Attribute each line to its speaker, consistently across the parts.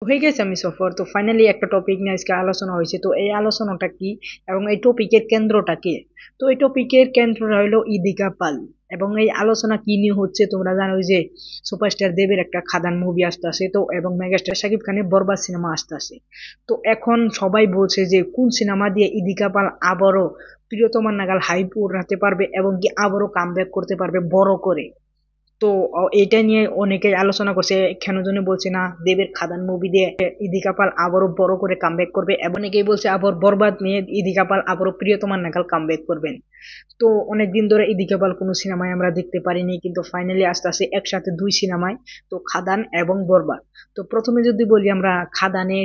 Speaker 1: হয়ে গেছে আমি সফর। তো ফাইনালি একটা টপিক নিয়ে আজকে আলোচনা হয়েছে। তো এই আলোচনাটা কি এবং এই টপিকের কেন্দ্রটা কি? তো এই টপিকের কেন্দ্রটা হলো ইদিকা পাল। এবং এই আলোচনা কি নিয়ে হচ্ছে তোমরা জানো যে সুপারস্টার দেবের একটা খাদান মুভি আসতেছে, তো এবং মেগাস্টার শাকিব খানের বরবাদ সিনেমা আসতেছে। তো এখন সবাই বলছে যে কোন সিনেমা দিয়ে ইদিকা পাল আবারও প্রিয়তমার নাগাল হাইপ উড়াতে পারবে এবং কি আবারও কামব্যাক করতে পারবে বড় করে। তো এটা নিয়ে অনেকেই আলোচনা করছে, কেন জন্য বলছে না দেবের খাদান মুভি দিয়ে ইদিকা পাল আবারও বড় করে কামব্যাক করবে, এবং অনেকেই বলছে আবার বরবাদ নিয়ে ইদিকা পাল আবারও প্রিয়তমার নাগাল কামব্যাক করবেন। তো অনেকদিন ধরে ইদিকা পাল কোনো সিনেমায় আমরা দেখতে পারিনি, কিন্তু ফাইনালি আসতে আসে একসাথে দুই সিনেমায়, তো খাদান এবং বরবাদ। তো প্রথমে যদি বলি আমরা খাদানে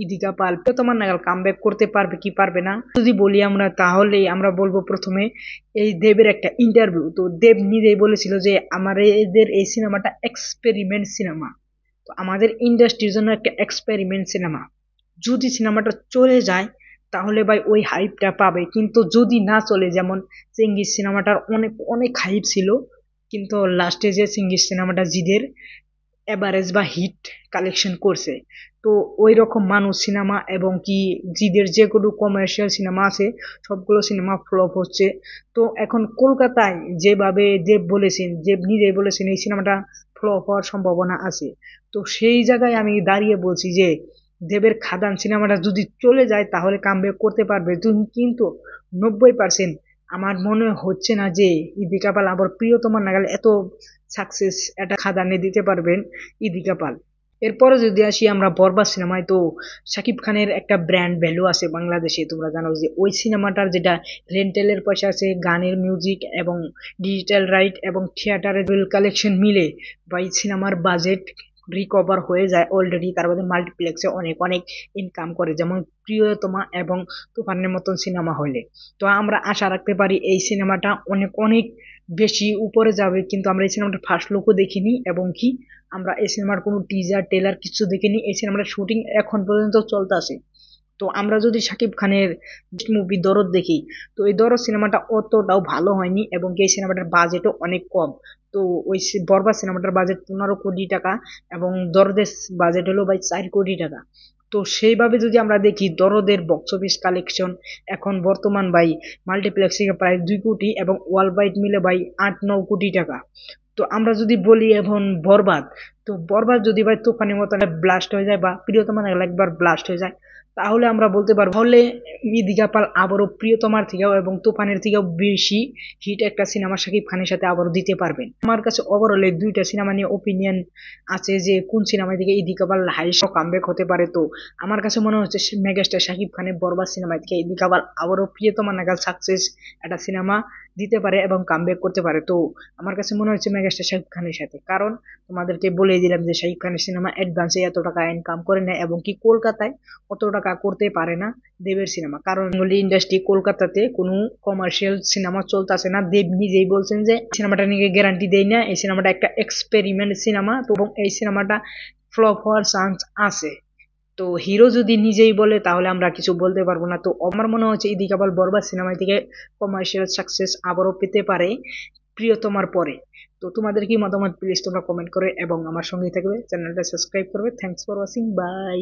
Speaker 1: ইদিকা পাল প্রিয়তমার নাগাল কামব্যাক করতে পারবে কি পারবে না যদি বলি আমরা, তাহলে আমরা বলবো প্রথমে এই দেবের একটা ইন্টারভিউ। তো দেব নিজেই বলেছিল যে আমার এদের এই সিনেমাটা এক্সপেরিমেন্ট সিনেমা, তো আমাদের ইন্ডাস্ট্রির জন্য একটা এক্সপেরিমেন্ট সিনেমা। যদি সিনেমাটা চলে যায় তাহলে ভাই ওই হাইপটা পাবে, কিন্তু যদি না চলে, যেমন চেঙ্গিস সিনেমাটার অনেক অনেক হাইপ ছিল, কিন্তু লাস্টে যে চেঙ্গিস সিনেমাটা জিদের এভারেজ বা হিট কালেকশন করছে, তো ওই রকম মানুষ সিনেমা এবং কি জিদের যে কোনো কমার্শিয়াল সিনেমা আছে সবগুলো সিনেমা ফ্লপ হচ্ছে। তো এখন কলকাতায় যেভাবে দেব বলেছেন, দেব নিজেই বলেছেন এই সিনেমাটা ফ্লপ হওয়ার সম্ভাবনা আছে। তো সেই জায়গায় আমি দাঁড়িয়ে বলছি যে দেবের খাদান সিনেমাটা যদি চলে যায় তাহলে কামব্যাক করতে পারবে, কিন্তু 90% আমার মনে হচ্ছে না যে ইদিকা পাল আবার প্রিয়তমার নাগালে এত সাকসেস একটা খাদানে দিতে পারবেন ইদিকা পাল। এরপরে যদি আসি আমরা বরবাদ সিনেমায়, তো শাকিব খানের একটা ব্র্যান্ড ভ্যালু আছে বাংলাদেশে। তোমরা জানো যে ওই সিনেমাটার যেটা রেন্টালের পয়সা আছে, গানের মিউজিক এবং ডিজিটাল রাইট এবং থিয়েটারের বিল কালেকশন মিলে বা এই সিনেমার বাজেট রিকভার হয়ে যায় অলরেডি, তার মধ্যে মাল্টিপ্লেক্সে অনেক অনেক ইনকাম করে, যেমন প্রিয়তমা এবং তুফানের মতন সিনেমা হলে। তো আমরা আশা রাখতে পারি এই সিনেমাটা অনেক অনেক বেশি উপরে যাবে, কিন্তু আমরা এই সিনেমাটা ফার্স্ট লুকও দেখিনি এবং কি আমরা এই সিনেমার কোনো টিজার টেলার কিছু দেখিনি। এই সিনেমাটার শুটিং এখন পর্যন্ত চলতেছে। তো আমরা যদি শাকিব খানের মুভি দরদ দেখি, তো এই দরদ সিনেমাটা অতটাও ভালো হয়নি এবং এই সিনেমাটার বাজেটও অনেক কম। তো ওই বরবাদ সিনেমাটার বাজেট 15 কোটি টাকা এবং দরদের বাজেট হলো ভাই 4 কোটি টাকা। তো সেইভাবে যদি আমরা দেখি দরদের বক্স অফিস কালেকশন এখন বর্তমান ভাই মাল্টিপ্লেক্সে প্রায় 2 কোটি এবং ওয়ার্ল্ড ওয়াইড মিলে ভাই 8-9 কোটি টাকা। তো আমরা যদি বলি এখন বরবাদ, তো বরবাদ যদি ভাই তুফানের মতো ব্লাস্ট হয়ে যায় বা প্রিয়তমা একবার ব্লাস্ট হয়ে যায়, তাহলে আমরা বলতে পারবো তাহলে ইদিকা পাল আবারও প্রিয়তমার থেকেও এবং তুফানের থেকেও বেশি হিট একটা সিনেমা শাকিব খানের সাথে আবারও দিতে পারবেন। আমার কাছে ওভারঅল এই দুইটা সিনেমা নিয়ে ওপিনিয়ন আছে যে কোন সিনেমা থেকে ইদিকা পাল হাইস্ট কামব্যাক হতে পারে। তো আমার কাছে মনে হচ্ছে মেগাস্টার শাকিব খানের বরবাদ সিনেমা থেকে ইদিকা পাল আবারও প্রিয়তমা নাগাল সাকসেস একটা সিনেমা দিতে পারে এবং কামব্যাক করতে পারে। তো আমার কাছে মনে হচ্ছে মেগাস্টার শাকিব খানের সাথে, কারণ তোমাদেরকে বলে দিলাম যে শাকিব খানের সিনেমা অ্যাডভান্সে এত টাকা ইনকাম করে না এবং কি কলকাতায় অত টাকা করতে পারে না দেবের সিনেমা, কারণ বেঙ্গলি ইন্ডাস্ট্রি কলকাতাতে কোনো কমার্শিয়াল সিনেমা চলতেছে না। দেব নিজেই বলছেন যে সিনেমাটা নিয়ে গ্যারান্টি দেই না, এই সিনেমাটা একটা এক্সপেরিমেন্ট সিনেমা, তো এবং এই সিনেমাটা ফ্লপ হওয়ার চান্স আছে। তো হিরো যদি নিজেই বলে তাহলে আমরা কিছু বলতে পারবো না। তো আমার মনে হচ্ছে ইদিকা পাল বরবাদ সিনেমা থেকে কমার্শিয়াল সাকসেস আবারও পেতে পারে প্রিয়তমার পরে। তো তোমাদের কি মতামত প্লিজ তোমরা কমেন্ট করে এবং আমার সঙ্গেই থাকবে, চ্যানেলটা সাবস্ক্রাইব করবে। Thanks for watching, by.